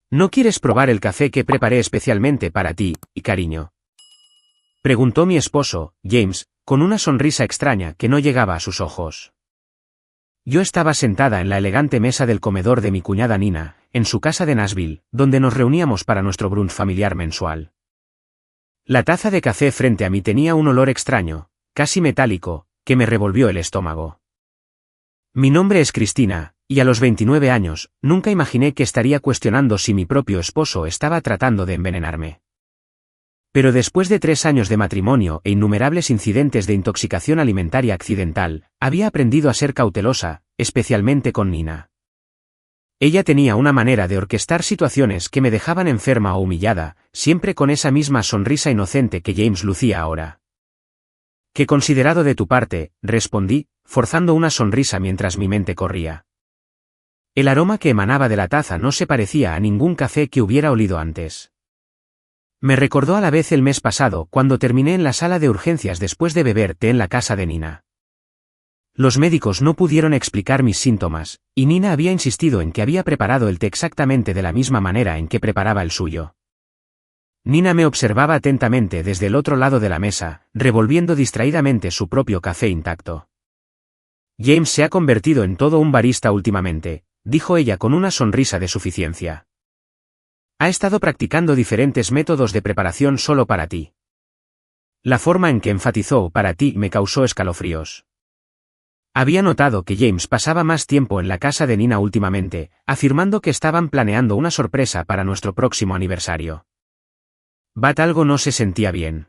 ¿No quieres probar el café que preparé especialmente para ti, cariño? Preguntó mi esposo, James, con una sonrisa extraña que no llegaba a sus ojos. Yo estaba sentada en la elegante mesa del comedor de mi cuñada Nina, en su casa de Nashville, donde nos reuníamos para nuestro brunch familiar mensual. La taza de café frente a mí tenía un olor extraño, casi metálico, que me revolvió el estómago. Mi nombre es Cristina, y a los 29 años, nunca imaginé que estaría cuestionando si mi propio esposo estaba tratando de envenenarme. Pero después de 3 años de matrimonio e innumerables incidentes de intoxicación alimentaria accidental, había aprendido a ser cautelosa, especialmente con Nina. Ella tenía una manera de orquestar situaciones que me dejaban enferma o humillada, siempre con esa misma sonrisa inocente que James lucía ahora. «Qué considerado de tu parte», respondí, forzando una sonrisa mientras mi mente corría. El aroma que emanaba de la taza no se parecía a ningún café que hubiera olido antes. Me recordó a la vez el mes pasado cuando terminé en la sala de urgencias después de beber té en la casa de Nina. Los médicos no pudieron explicar mis síntomas, y Nina había insistido en que había preparado el té exactamente de la misma manera en que preparaba el suyo. Nina me observaba atentamente desde el otro lado de la mesa, revolviendo distraídamente su propio café intacto. James se ha convertido en todo un barista últimamente, dijo ella con una sonrisa de suficiencia. Ha estado practicando diferentes métodos de preparación solo para ti. La forma en que enfatizó para ti me causó escalofríos. Había notado que James pasaba más tiempo en la casa de Nina últimamente, afirmando que estaban planeando una sorpresa para nuestro próximo aniversario. Algo no se sentía bien.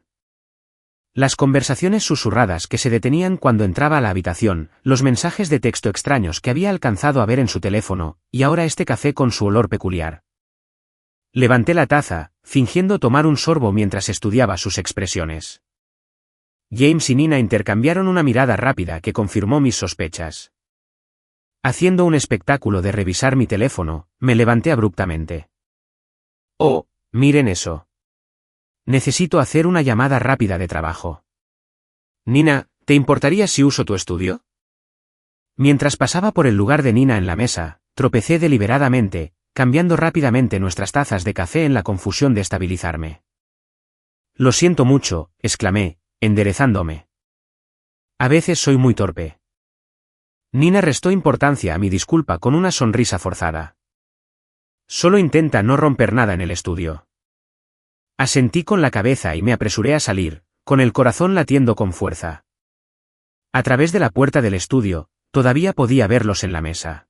Las conversaciones susurradas que se detenían cuando entraba a la habitación, los mensajes de texto extraños que había alcanzado a ver en su teléfono, y ahora este café con su olor peculiar. Levanté la taza, fingiendo tomar un sorbo mientras estudiaba sus expresiones. James y Nina intercambiaron una mirada rápida que confirmó mis sospechas. Haciendo un espectáculo de revisar mi teléfono, me levanté abruptamente. «Oh, miren eso. Necesito hacer una llamada rápida de trabajo. Nina, ¿te importaría si uso tu estudio?» Mientras pasaba por el lugar de Nina en la mesa, tropecé deliberadamente, cambiando rápidamente nuestras tazas de café en la confusión de estabilizarme. «Lo siento mucho», exclamé, enderezándome. «A veces soy muy torpe». Nina restó importancia a mi disculpa con una sonrisa forzada. «Solo intenta no romper nada en el estudio». Asentí con la cabeza y me apresuré a salir, con el corazón latiendo con fuerza. A través de la puerta del estudio, todavía podía verlos en la mesa.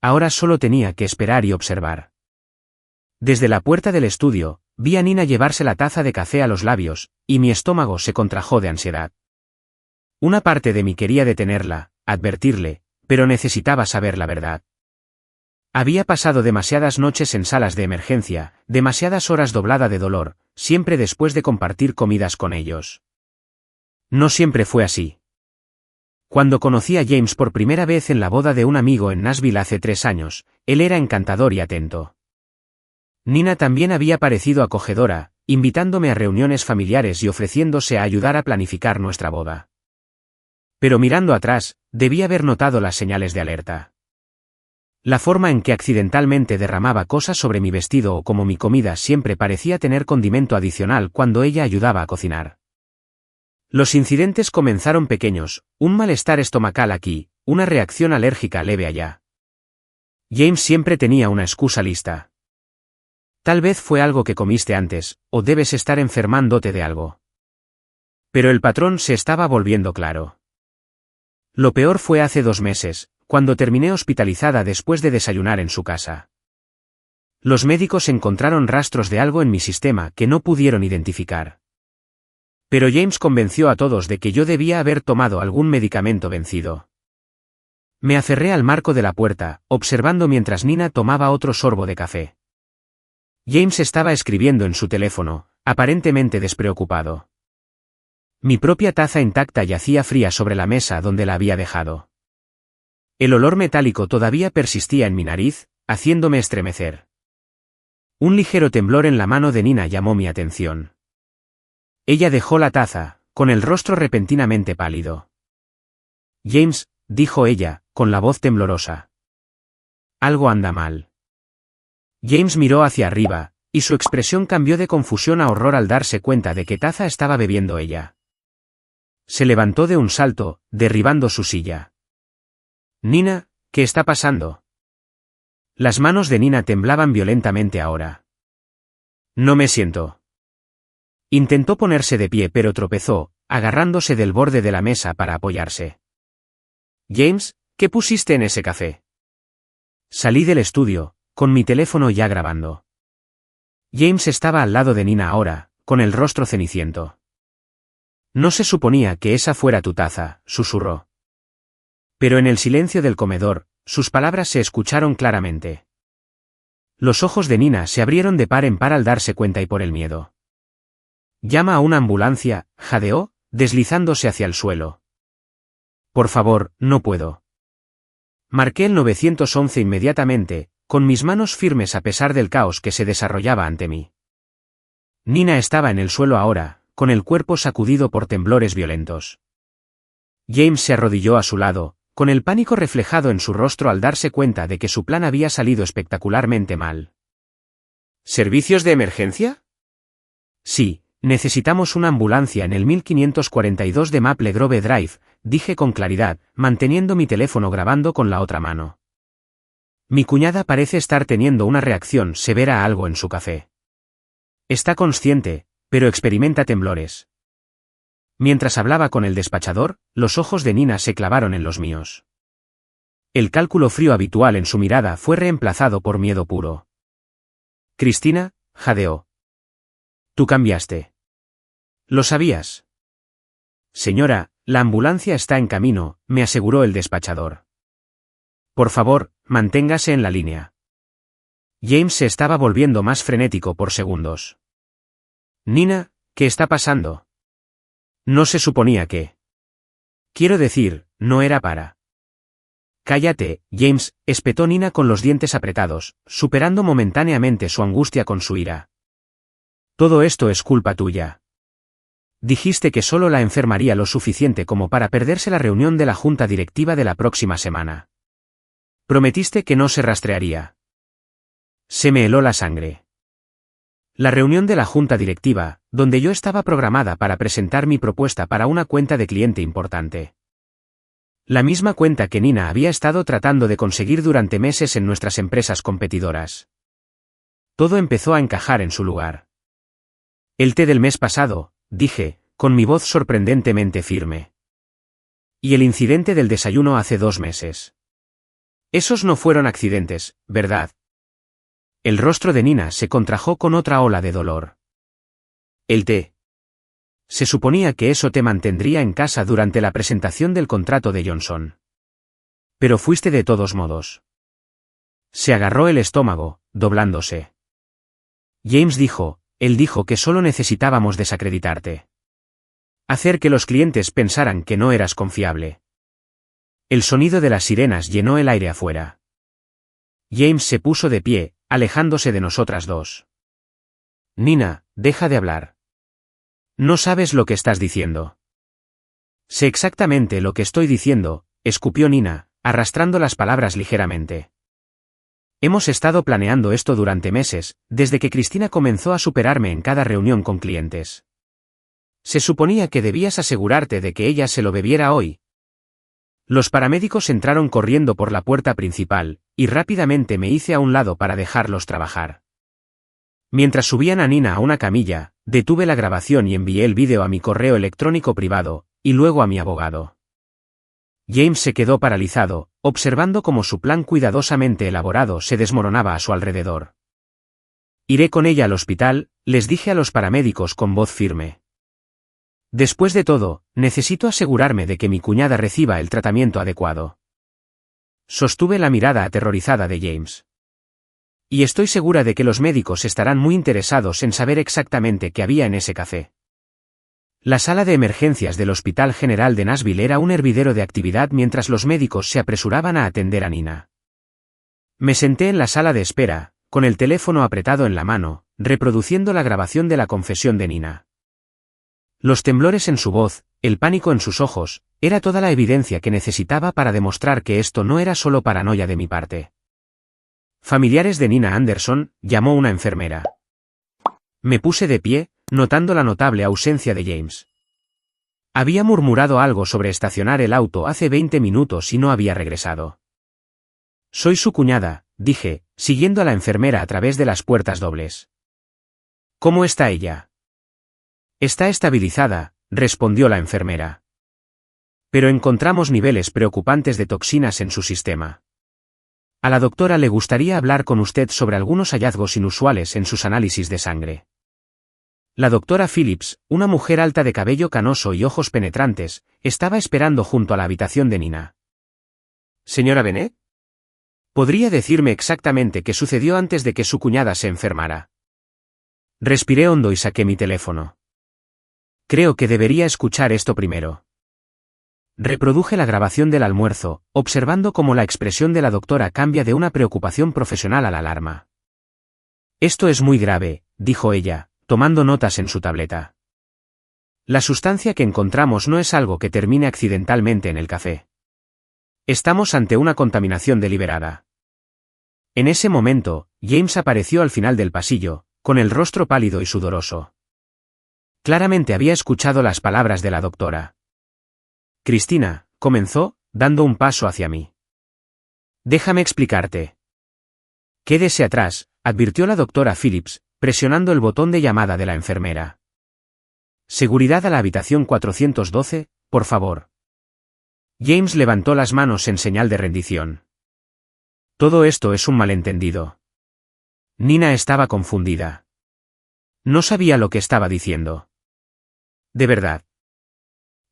Ahora solo tenía que esperar y observar. Desde la puerta del estudio, vi a Nina llevarse la taza de café a los labios, y mi estómago se contrajo de ansiedad. Una parte de mí quería detenerla, advertirle, pero necesitaba saber la verdad. Había pasado demasiadas noches en salas de emergencia, demasiadas horas doblada de dolor, siempre después de compartir comidas con ellos. No siempre fue así. Cuando conocí a James por primera vez en la boda de un amigo en Nashville hace 3 años, él era encantador y atento. Nina también había parecido acogedora, invitándome a reuniones familiares y ofreciéndose a ayudar a planificar nuestra boda. Pero mirando atrás, debí haber notado las señales de alerta. La forma en que accidentalmente derramaba cosas sobre mi vestido o como mi comida siempre parecía tener condimento adicional cuando ella ayudaba a cocinar. Los incidentes comenzaron pequeños, un malestar estomacal aquí, una reacción alérgica leve allá. James siempre tenía una excusa lista. Tal vez fue algo que comiste antes, o debes estar enfermándote de algo. Pero el patrón se estaba volviendo claro. Lo peor fue hace 2 meses, cuando terminé hospitalizada después de desayunar en su casa. Los médicos encontraron rastros de algo en mi sistema que no pudieron identificar. Pero James convenció a todos de que yo debía haber tomado algún medicamento vencido. Me aferré al marco de la puerta, observando mientras Nina tomaba otro sorbo de café. James estaba escribiendo en su teléfono, aparentemente despreocupado. Mi propia taza intacta yacía fría sobre la mesa donde la había dejado. El olor metálico todavía persistía en mi nariz, haciéndome estremecer. Un ligero temblor en la mano de Nina llamó mi atención. Ella dejó la taza, con el rostro repentinamente pálido. «James», dijo ella, con la voz temblorosa. «Algo anda mal». James miró hacia arriba, y su expresión cambió de confusión a horror al darse cuenta de qué taza estaba bebiendo ella. Se levantó de un salto, derribando su silla. Nina, ¿qué está pasando? Las manos de Nina temblaban violentamente ahora. No me siento. Intentó ponerse de pie pero tropezó, agarrándose del borde de la mesa para apoyarse. James, ¿qué pusiste en ese café? Salí del estudio, con mi teléfono ya grabando. James estaba al lado de Nina ahora, con el rostro ceniciento. No se suponía que esa fuera tu taza, susurró. Pero en el silencio del comedor, sus palabras se escucharon claramente. Los ojos de Nina se abrieron de par en par al darse cuenta y por el miedo. Llama a una ambulancia, jadeó, deslizándose hacia el suelo. Por favor, no puedo. Marqué el 911 inmediatamente, con mis manos firmes a pesar del caos que se desarrollaba ante mí. Nina estaba en el suelo ahora, con el cuerpo sacudido por temblores violentos. James se arrodilló a su lado, con el pánico reflejado en su rostro al darse cuenta de que su plan había salido espectacularmente mal. ¿Servicios de emergencia? Sí, necesitamos una ambulancia en el 1542 de Maple Grove Drive, dije con claridad, manteniendo mi teléfono grabando con la otra mano. Mi cuñada parece estar teniendo una reacción severa a algo en su café. Está consciente, pero experimenta temblores. Mientras hablaba con el despachador, los ojos de Nina se clavaron en los míos. El cálculo frío habitual en su mirada fue reemplazado por miedo puro. Cristina, jadeó. Tú cambiaste. ¿Lo sabías? Señora, la ambulancia está en camino, me aseguró el despachador. Por favor, manténgase en la línea. James se estaba volviendo más frenético por segundos. Nina, ¿qué está pasando? No se suponía que. Quiero decir, no era para. Cállate, James, espetó Nina con los dientes apretados, superando momentáneamente su angustia con su ira. Todo esto es culpa tuya. Dijiste que solo la enfermaría lo suficiente como para perderse la reunión de la junta directiva de la próxima semana. Prometiste que no se rastrearía. Se me heló la sangre. La reunión de la junta directiva, donde yo estaba programada para presentar mi propuesta para una cuenta de cliente importante. La misma cuenta que Nina había estado tratando de conseguir durante meses en nuestras empresas competidoras. Todo empezó a encajar en su lugar. El té del mes pasado, dije, con mi voz sorprendentemente firme. Y el incidente del desayuno hace 2 meses. Esos no fueron accidentes, ¿verdad? El rostro de Nina se contrajo con otra ola de dolor. El té. Se suponía que eso te mantendría en casa durante la presentación del contrato de Johnson. Pero fuiste de todos modos. Se agarró el estómago, doblándose. James dijo, él dijo que solo necesitábamos desacreditarte. Hacer que los clientes pensaran que no eras confiable. El sonido de las sirenas llenó el aire afuera. James se puso de pie, alejándose de nosotras dos. Nina, deja de hablar. No sabes lo que estás diciendo. Sé exactamente lo que estoy diciendo, escupió Nina, arrastrando las palabras ligeramente. Hemos estado planeando esto durante meses, desde que Cristina comenzó a superarme en cada reunión con clientes. Se suponía que debías asegurarte de que ella se lo bebiera hoy. Los paramédicos entraron corriendo por la puerta principal, y rápidamente me hice a un lado para dejarlos trabajar. Mientras subían a Nina a una camilla, detuve la grabación y envié el vídeo a mi correo electrónico privado, y luego a mi abogado. James se quedó paralizado, observando cómo su plan cuidadosamente elaborado se desmoronaba a su alrededor. Iré con ella al hospital, les dije a los paramédicos con voz firme. Después de todo, necesito asegurarme de que mi cuñada reciba el tratamiento adecuado. Sostuve la mirada aterrorizada de James. Y estoy segura de que los médicos estarán muy interesados en saber exactamente qué había en ese café. La sala de emergencias del Hospital General de Nashville era un hervidero de actividad mientras los médicos se apresuraban a atender a Nina. Me senté en la sala de espera, con el teléfono apretado en la mano, reproduciendo la grabación de la confesión de Nina. Los temblores en su voz, el pánico en sus ojos, era toda la evidencia que necesitaba para demostrar que esto no era solo paranoia de mi parte. Familiares de Nina Anderson, llamó una enfermera. Me puse de pie, notando la notable ausencia de James. Había murmurado algo sobre estacionar el auto hace 20 minutos y no había regresado. Soy su cuñada, dije, siguiendo a la enfermera a través de las puertas dobles. ¿Cómo está ella? Está estabilizada, respondió la enfermera. Pero encontramos niveles preocupantes de toxinas en su sistema. A la doctora le gustaría hablar con usted sobre algunos hallazgos inusuales en sus análisis de sangre. La doctora Phillips, una mujer alta de cabello canoso y ojos penetrantes, estaba esperando junto a la habitación de Nina. ¿Señora Bennett? ¿Podría decirme exactamente qué sucedió antes de que su cuñada se enfermara? Respiré hondo y saqué mi teléfono. Creo que debería escuchar esto primero. Reproduje la grabación del almuerzo, observando cómo la expresión de la doctora cambia de una preocupación profesional a la alarma. Esto es muy grave, dijo ella, tomando notas en su tableta. La sustancia que encontramos no es algo que termine accidentalmente en el café. Estamos ante una contaminación deliberada. En ese momento, James apareció al final del pasillo, con el rostro pálido y sudoroso. Claramente había escuchado las palabras de la doctora. Cristina, comenzó, dando un paso hacia mí. Déjame explicarte. Quédese atrás, advirtió la doctora Phillips, presionando el botón de llamada de la enfermera. Seguridad a la habitación 412, por favor. James levantó las manos en señal de rendición. Todo esto es un malentendido. Nina estaba confundida. No sabía lo que estaba diciendo. De verdad.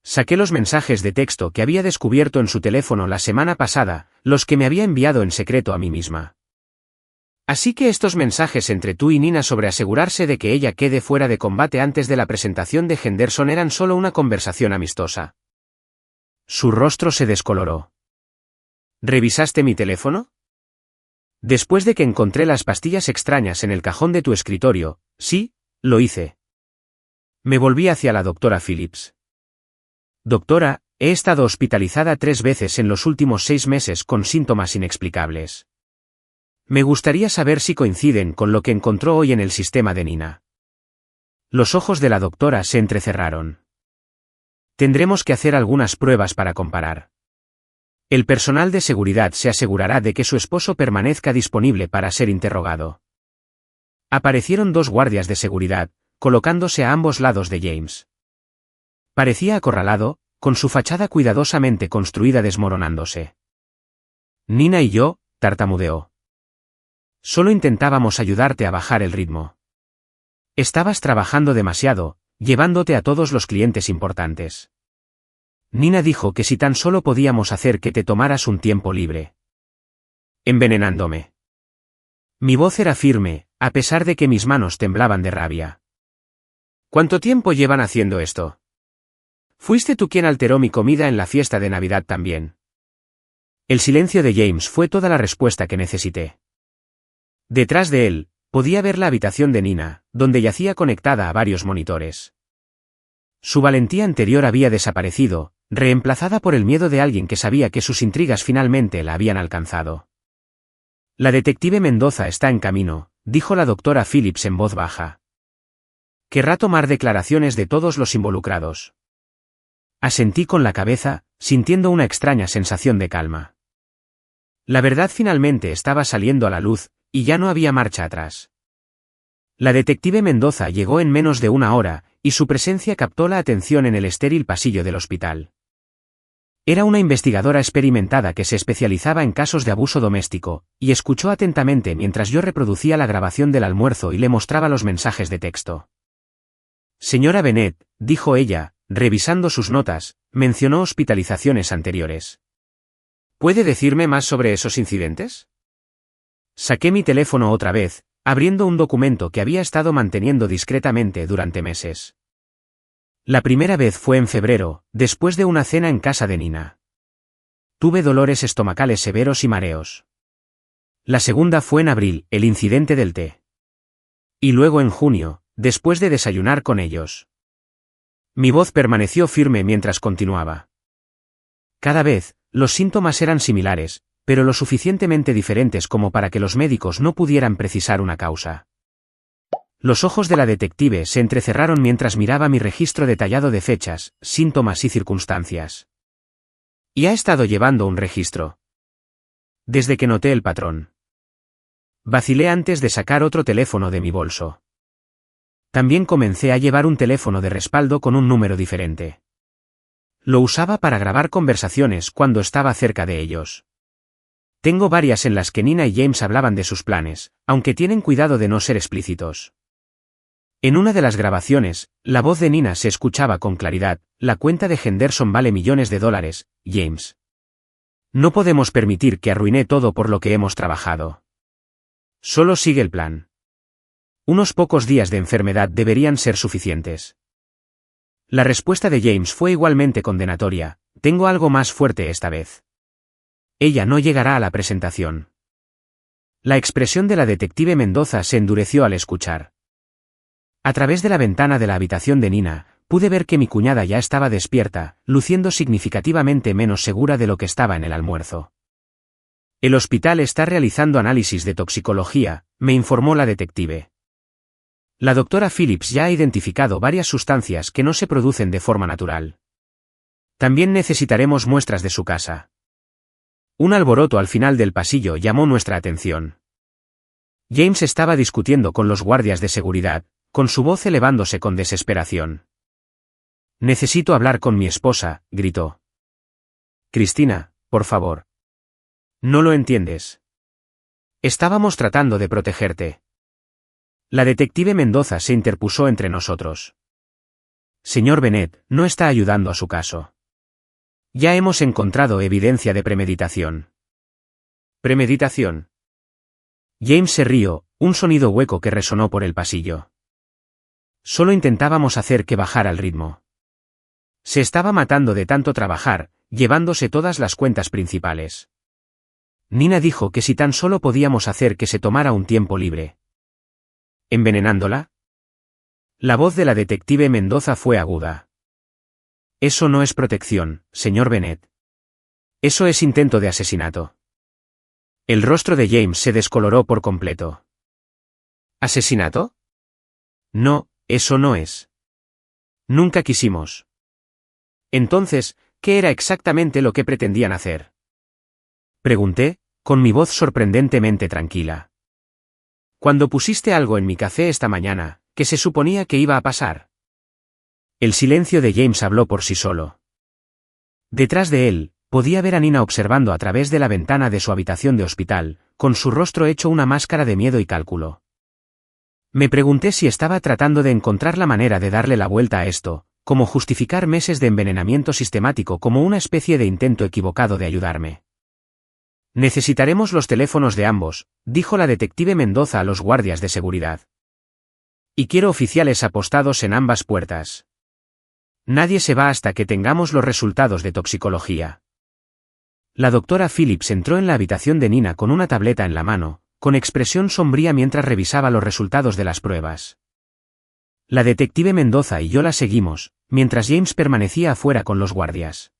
Saqué los mensajes de texto que había descubierto en su teléfono la semana pasada, los que me había enviado en secreto a mí misma. Así que estos mensajes entre tú y Nina sobre asegurarse de que ella quede fuera de combate antes de la presentación de Henderson eran solo una conversación amistosa. Su rostro se descoloró. ¿Revisaste mi teléfono? Después de que encontré las pastillas extrañas en el cajón de tu escritorio, sí, lo hice. Me volví hacia la doctora Phillips. Doctora, he estado hospitalizada 3 veces en los últimos 6 meses con síntomas inexplicables. Me gustaría saber si coinciden con lo que encontró hoy en el sistema de Nina. Los ojos de la doctora se entrecerraron. Tendremos que hacer algunas pruebas para comparar. El personal de seguridad se asegurará de que su esposo permanezca disponible para ser interrogado. Aparecieron 2 guardias de seguridad, colocándose a ambos lados de James. Parecía acorralado, con su fachada cuidadosamente construida desmoronándose. Nina y yo, tartamudeó. Solo intentábamos ayudarte a bajar el ritmo. Estabas trabajando demasiado, llevándote a todos los clientes importantes. Nina dijo que si tan solo podíamos hacer que te tomaras un tiempo libre. Envenenándome. Mi voz era firme, a pesar de que mis manos temblaban de rabia. ¿Cuánto tiempo llevan haciendo esto? Fuiste tú quien alteró mi comida en la fiesta de Navidad también. El silencio de James fue toda la respuesta que necesité. Detrás de él, podía ver la habitación de Nina, donde yacía conectada a varios monitores. Su valentía anterior había desaparecido, reemplazada por el miedo de alguien que sabía que sus intrigas finalmente la habían alcanzado. La detective Mendoza está en camino, dijo la doctora Phillips en voz baja. Querrá tomar declaraciones de todos los involucrados. Asentí con la cabeza, sintiendo una extraña sensación de calma. La verdad finalmente estaba saliendo a la luz, y ya no había marcha atrás. La detective Mendoza llegó en menos de 1 hora, y su presencia captó la atención en el estéril pasillo del hospital. Era una investigadora experimentada que se especializaba en casos de abuso doméstico, y escuchó atentamente mientras yo reproducía la grabación del almuerzo y le mostraba los mensajes de texto. Señora Bennett, dijo ella, revisando sus notas, mencionó hospitalizaciones anteriores. ¿Puede decirme más sobre esos incidentes? Saqué mi teléfono otra vez, abriendo un documento que había estado manteniendo discretamente durante meses. La primera vez fue en febrero, después de una cena en casa de Nina. Tuve dolores estomacales severos y mareos. La segunda fue en abril, el incidente del té. Y luego en junio, después de desayunar con ellos. Mi voz permaneció firme mientras continuaba. Cada vez, los síntomas eran similares, pero lo suficientemente diferentes como para que los médicos no pudieran precisar una causa. Los ojos de la detective se entrecerraron mientras miraba mi registro detallado de fechas, síntomas y circunstancias. ¿Y ha estado llevando un registro? Desde que noté el patrón. Vacilé antes de sacar otro teléfono de mi bolso. También comencé a llevar un teléfono de respaldo con un número diferente. Lo usaba para grabar conversaciones cuando estaba cerca de ellos. Tengo varias en las que Nina y James hablaban de sus planes, aunque tienen cuidado de no ser explícitos. En una de las grabaciones, la voz de Nina se escuchaba con claridad: la cuenta de Henderson vale millones de dólares, James. No podemos permitir que arruine todo por lo que hemos trabajado. Solo sigue el plan. Unos pocos días de enfermedad deberían ser suficientes. La respuesta de James fue igualmente condenatoria: tengo algo más fuerte esta vez. Ella no llegará a la presentación. La expresión de la detective Mendoza se endureció al escuchar. A través de la ventana de la habitación de Nina, pude ver que mi cuñada ya estaba despierta, luciendo significativamente menos segura de lo que estaba en el almuerzo. El hospital está realizando análisis de toxicología, me informó la detective. La doctora Phillips ya ha identificado varias sustancias que no se producen de forma natural. También necesitaremos muestras de su casa. Un alboroto al final del pasillo llamó nuestra atención. James estaba discutiendo con los guardias de seguridad, con su voz elevándose con desesperación. «Necesito hablar con mi esposa», gritó. «Cristina, por favor. No lo entiendes. Estábamos tratando de protegerte». La detective Mendoza se interpuso entre nosotros. «Señor Bennett, no está ayudando a su caso. Ya hemos encontrado evidencia de premeditación». «¿Premeditación?». James se rió, un sonido hueco que resonó por el pasillo. Solo intentábamos hacer que bajara el ritmo. Se estaba matando de tanto trabajar, llevándose todas las cuentas principales. Nina dijo que si tan solo podíamos hacer que se tomara un tiempo libre. ¿Envenenándola? La voz de la detective Mendoza fue aguda. Eso no es protección, señor Bennett. Eso es intento de asesinato. El rostro de James se descoloró por completo. ¿Asesinato? No, eso no es. Nunca quisimos. Entonces, ¿qué era exactamente lo que pretendían hacer? Pregunté, con mi voz sorprendentemente tranquila. Cuando pusiste algo en mi café esta mañana, ¿qué se suponía que iba a pasar? El silencio de James habló por sí solo. Detrás de él, podía ver a Nina observando a través de la ventana de su habitación de hospital, con su rostro hecho una máscara de miedo y cálculo. Me pregunté si estaba tratando de encontrar la manera de darle la vuelta a esto, como justificar meses de envenenamiento sistemático como una especie de intento equivocado de ayudarme. Necesitaremos los teléfonos de ambos, dijo la detective Mendoza a los guardias de seguridad. Y quiero oficiales apostados en ambas puertas. Nadie se va hasta que tengamos los resultados de toxicología. La doctora Phillips entró en la habitación de Nina con una tableta en la mano, con expresión sombría mientras revisaba los resultados de las pruebas. La detective Mendoza y yo la seguimos, mientras James permanecía afuera con los guardias.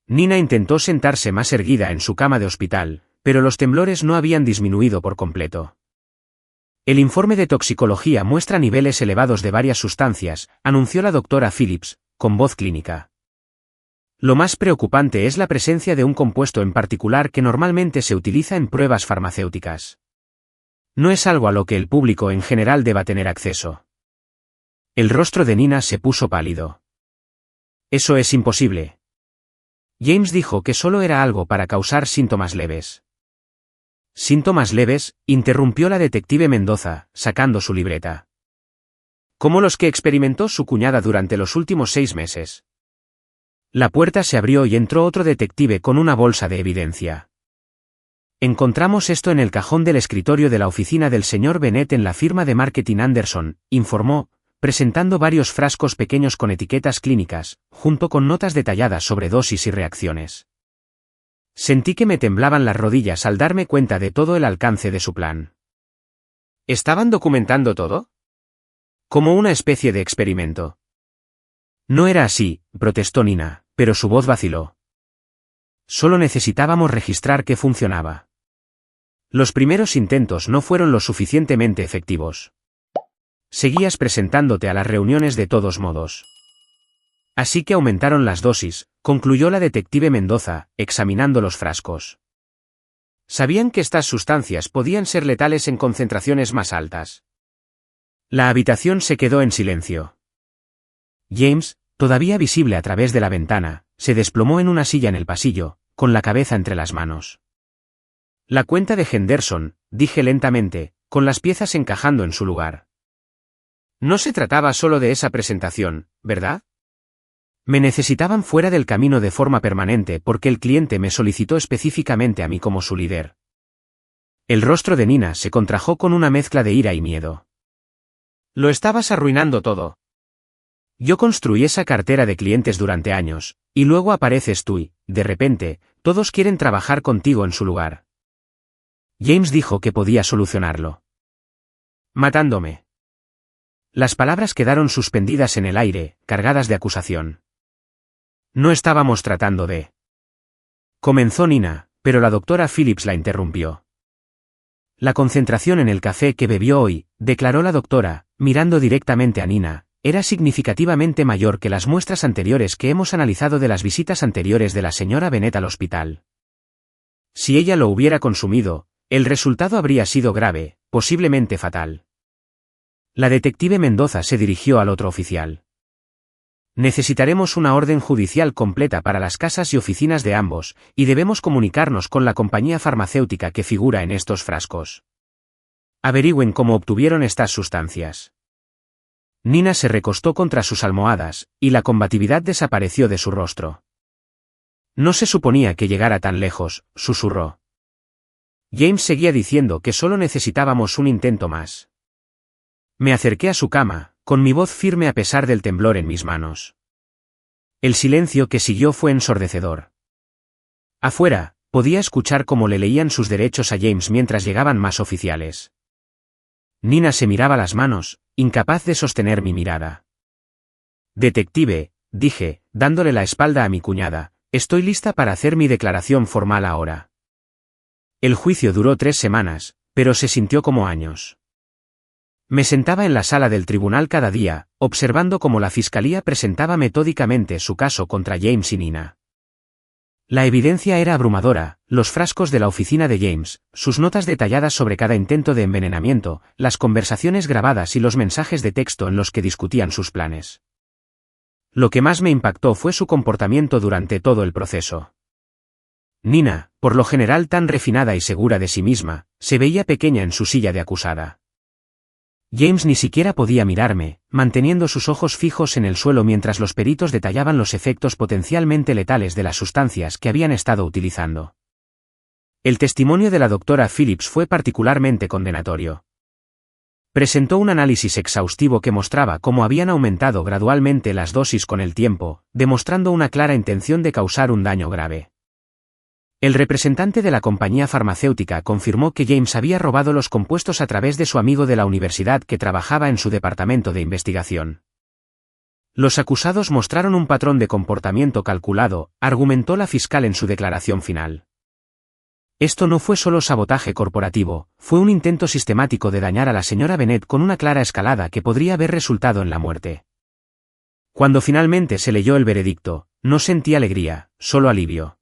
Nina intentó sentarse más erguida en su cama de hospital, pero los temblores no habían disminuido por completo. El informe de toxicología muestra niveles elevados de varias sustancias, anunció la doctora Phillips, con voz clínica. Lo más preocupante es la presencia de un compuesto en particular que normalmente se utiliza en pruebas farmacéuticas. No es algo a lo que el público en general deba tener acceso. El rostro de Nina se puso pálido. Eso es imposible. James dijo que solo era algo para causar síntomas leves. ¿Síntomas leves?, interrumpió la detective Mendoza, sacando su libreta. Como los que experimentó su cuñada durante los últimos 6 meses. La puerta se abrió y entró otro detective con una bolsa de evidencia. Encontramos esto en el cajón del escritorio de la oficina del señor Bennett en la firma de marketing Anderson, informó, presentando varios frascos pequeños con etiquetas clínicas, junto con notas detalladas sobre dosis y reacciones. Sentí que me temblaban las rodillas al darme cuenta de todo el alcance de su plan. ¿Estaban documentando todo? Como una especie de experimento. No era así, protestó Nina, pero su voz vaciló. Solo necesitábamos registrar que funcionaba. Los primeros intentos no fueron lo suficientemente efectivos. Seguías presentándote a las reuniones de todos modos. Así que aumentaron las dosis, concluyó la detective Mendoza, examinando los frascos. Sabían que estas sustancias podían ser letales en concentraciones más altas. La habitación se quedó en silencio. James, todavía visible a través de la ventana, se desplomó en una silla en el pasillo, con la cabeza entre las manos. La cuenta de Henderson, dije lentamente, con las piezas encajando en su lugar. No se trataba solo de esa presentación, ¿verdad? Me necesitaban fuera del camino de forma permanente porque el cliente me solicitó específicamente a mí como su líder. El rostro de Nina se contrajo con una mezcla de ira y miedo. Lo estabas arruinando todo. Yo construí esa cartera de clientes durante años, y luego apareces tú y, de repente, todos quieren trabajar contigo en su lugar. James dijo que podía solucionarlo. Matándome. Las palabras quedaron suspendidas en el aire, cargadas de acusación. No estábamos tratando de... Comenzó Nina, pero la doctora Phillips la interrumpió. La concentración en el café que bebió hoy, declaró la doctora, mirando directamente a Nina, era significativamente mayor que las muestras anteriores que hemos analizado de las visitas anteriores de la señora Bennett al hospital. Si ella lo hubiera consumido, el resultado habría sido grave, posiblemente fatal. La detective Mendoza se dirigió al otro oficial. Necesitaremos una orden judicial completa para las casas y oficinas de ambos, y debemos comunicarnos con la compañía farmacéutica que figura en estos frascos. Averigüen cómo obtuvieron estas sustancias. Nina se recostó contra sus almohadas, y la combatividad desapareció de su rostro. No se suponía que llegara tan lejos, susurró. James seguía diciendo que solo necesitábamos un intento más. Me acerqué a su cama, con mi voz firme a pesar del temblor en mis manos. El silencio que siguió fue ensordecedor. Afuera, podía escuchar cómo le leían sus derechos a James mientras llegaban más oficiales. Nina se miraba las manos, incapaz de sostener mi mirada. Detective, dije, dándole la espalda a mi cuñada, estoy lista para hacer mi declaración formal ahora. El juicio duró 3 semanas, pero se sintió como años. Me sentaba en la sala del tribunal cada día, observando cómo la fiscalía presentaba metódicamente su caso contra James y Nina. La evidencia era abrumadora, los frascos de la oficina de James, sus notas detalladas sobre cada intento de envenenamiento, las conversaciones grabadas y los mensajes de texto en los que discutían sus planes. Lo que más me impactó fue su comportamiento durante todo el proceso. Nina, por lo general tan refinada y segura de sí misma, se veía pequeña en su silla de acusada. James ni siquiera podía mirarme, manteniendo sus ojos fijos en el suelo mientras los peritos detallaban los efectos potencialmente letales de las sustancias que habían estado utilizando. El testimonio de la doctora Phillips fue particularmente condenatorio. Presentó un análisis exhaustivo que mostraba cómo habían aumentado gradualmente las dosis con el tiempo, demostrando una clara intención de causar un daño grave. El representante de la compañía farmacéutica confirmó que James había robado los compuestos a través de su amigo de la universidad que trabajaba en su departamento de investigación. Los acusados mostraron un patrón de comportamiento calculado, argumentó la fiscal en su declaración final. Esto no fue solo sabotaje corporativo, fue un intento sistemático de dañar a la señora Bennett con una clara escalada que podría haber resultado en la muerte. Cuando finalmente se leyó el veredicto, no sentí alegría, solo alivio.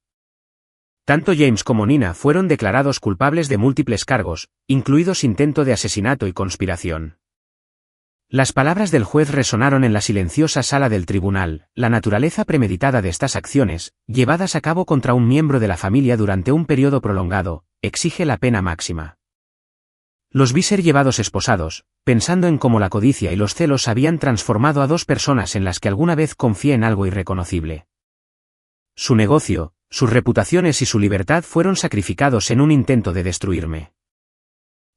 Tanto James como Nina fueron declarados culpables de múltiples cargos, incluidos intento de asesinato y conspiración. Las palabras del juez resonaron en la silenciosa sala del tribunal, la naturaleza premeditada de estas acciones, llevadas a cabo contra un miembro de la familia durante un periodo prolongado, exige la pena máxima. Los vi ser llevados esposados, pensando en cómo la codicia y los celos habían transformado a 2 personas en las que alguna vez confié en algo irreconocible. Su negocio, sus reputaciones y su libertad fueron sacrificados en un intento de destruirme.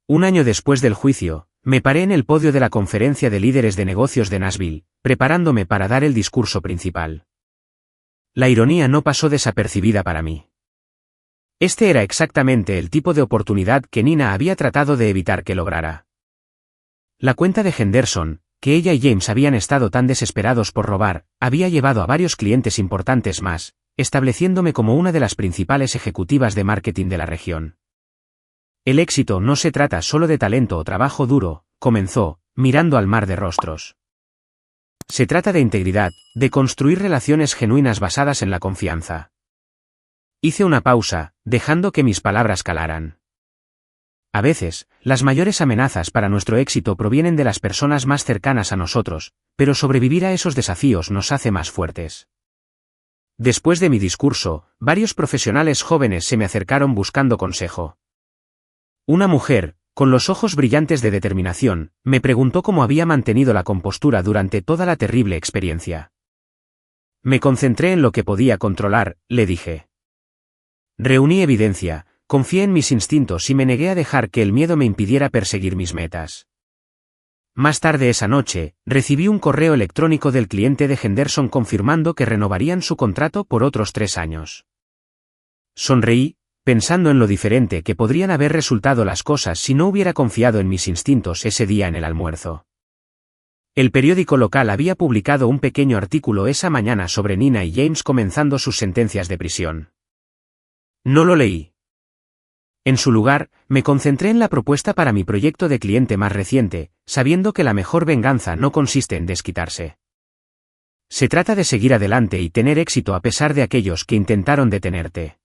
Un año después del juicio, me paré en el podio de la conferencia de líderes de negocios de Nashville, preparándome para dar el discurso principal. La ironía no pasó desapercibida para mí. Este era exactamente el tipo de oportunidad que Nina había tratado de evitar que lograra. La cuenta de Henderson, que ella y James habían estado tan desesperados por robar, había llevado a varios clientes importantes más, estableciéndome como una de las principales ejecutivas de marketing de la región. El éxito no se trata solo de talento o trabajo duro, comenzó, mirando al mar de rostros. Se trata de integridad, de construir relaciones genuinas basadas en la confianza. Hice una pausa, dejando que mis palabras calaran. A veces, las mayores amenazas para nuestro éxito provienen de las personas más cercanas a nosotros, pero sobrevivir a esos desafíos nos hace más fuertes. Después de mi discurso, varios profesionales jóvenes se me acercaron buscando consejo. Una mujer, con los ojos brillantes de determinación, me preguntó cómo había mantenido la compostura durante toda la terrible experiencia. Me concentré en lo que podía controlar, le dije. Reuní evidencia, confié en mis instintos y me negué a dejar que el miedo me impidiera perseguir mis metas. Más tarde esa noche, recibí un correo electrónico del cliente de Henderson confirmando que renovarían su contrato por otros 3 años. Sonreí, pensando en lo diferente que podrían haber resultado las cosas si no hubiera confiado en mis instintos ese día en el almuerzo. El periódico local había publicado un pequeño artículo esa mañana sobre Nina y James comenzando sus sentencias de prisión. No lo leí. En su lugar, me concentré en la propuesta para mi proyecto de cliente más reciente, sabiendo que la mejor venganza no consiste en desquitarse. Se trata de seguir adelante y tener éxito a pesar de aquellos que intentaron detenerte.